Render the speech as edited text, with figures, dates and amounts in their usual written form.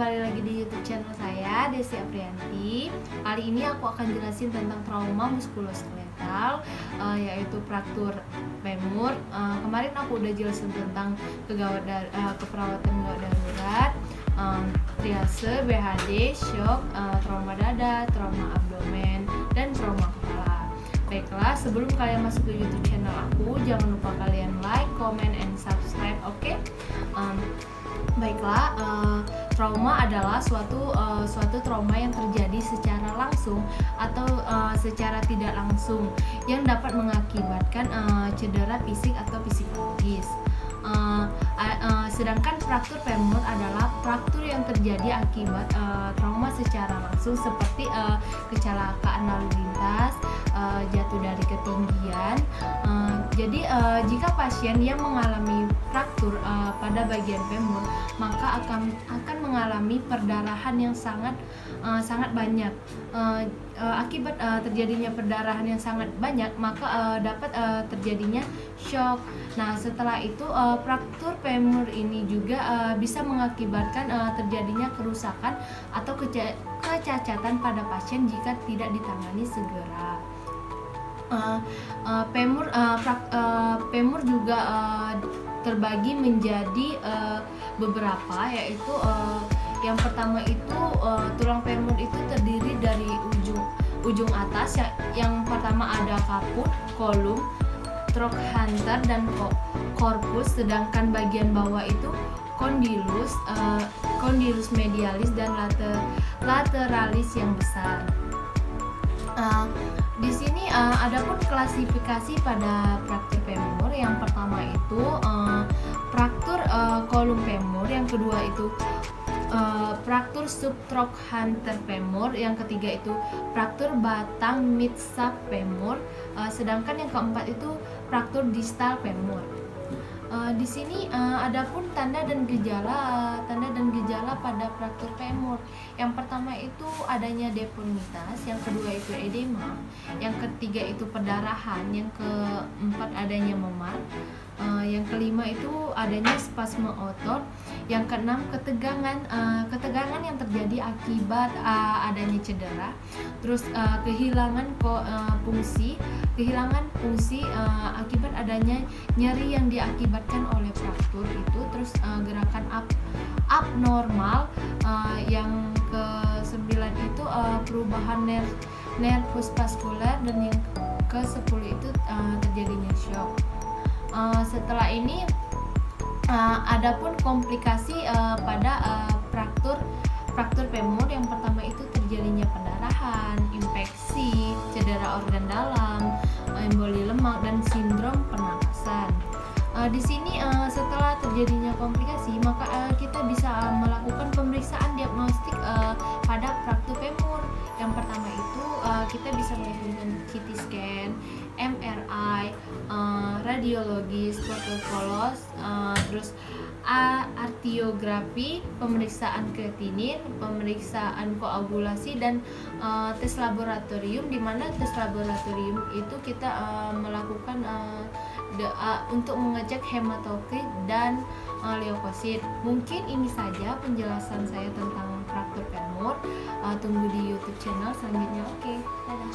kembali lagi di YouTube channel saya, Desi Aprianti. Kali ini aku akan jelasin tentang trauma muskuloskeletal, yaitu fraktur femur. Kemarin aku udah jelasin tentang keperawatan gawat darurat, triase, BHD, shock, trauma dada, trauma abdomen, dan trauma kepala. Baiklah, sebelum kalian masuk ke YouTube channel aku, jangan lupa kalian like, comment, and subscribe, oke? Baiklah, trauma adalah suatu trauma yang terjadi secara langsung atau secara tidak langsung yang dapat mengakibatkan cedera fisik atau psikologis. Sedangkan fraktur femur adalah fraktur yang terjadi akibat trauma secara langsung seperti kecelakaan lalu lintas, jatuh dari ketinggian. Jadi jika pasien yang mengalami fraktur pada bagian femur, maka akan mengalami perdarahan yang sangat banyak. Akibat terjadinya perdarahan yang sangat banyak, maka dapat terjadinya shock. Nah, setelah itu fraktur femur ini juga bisa mengakibatkan terjadinya kerusakan atau kecacatan pada pasien jika tidak ditangani segera. Femur juga terbagi menjadi beberapa, yaitu yang pertama itu tulang femur itu terdiri dari ujung atas yang pertama ada caput, column, trochanter, dan corpus, sedangkan bagian bawah itu condylus medialis dan lateralis yang besar. Di sini adapun klasifikasi pada fraktur femur. Yang pertama itu fraktur kolum femur, yang kedua itu fraktur subtrochanter femur, yang ketiga itu fraktur batang mid sub femur, sedangkan yang keempat itu fraktur distal femur. Di sini adapun tanda dan gejala pada fraktur femur. Yang pertama itu adanya deformitas, yang kedua itu edema, yang ketiga itu perdarahan, yang keempat adanya memar, yang kelima itu adanya spasme otot, yang keenam ketegangan yang terjadi akibat adanya cedera, terus kehilangan fungsi akibat adanya nyeri yang diakibatkan oleh fraktur itu, terus gerakan abnormal, yang ke-9 itu perubahan nervus vaskular, dan yang ke-10 itu terjadinya shock. Setelah ini adapun komplikasi pada fraktur femur. Yang pertama itu terjadinya pendarahan, infeksi, cedera organ dalam, emboli lemak, dan sindrom pernapasan. Di sini setelah terjadinya komplikasi, maka kita bisa melakukan pemeriksaan diagnostik pada fraktur femur. Yang pertama itu kita bisa melakukan CT scan, MRI, radiologis, protokolos, terus arteriografi, pemeriksaan kreatinin, pemeriksaan koagulasi, dan tes laboratorium, di mana tes laboratorium itu kita melakukan untuk mengecek hematokrit dan leukosit. Mungkin ini saja penjelasan saya tentang fraktur femur. Tunggu di YouTube channel selanjutnya. Oke, dadah.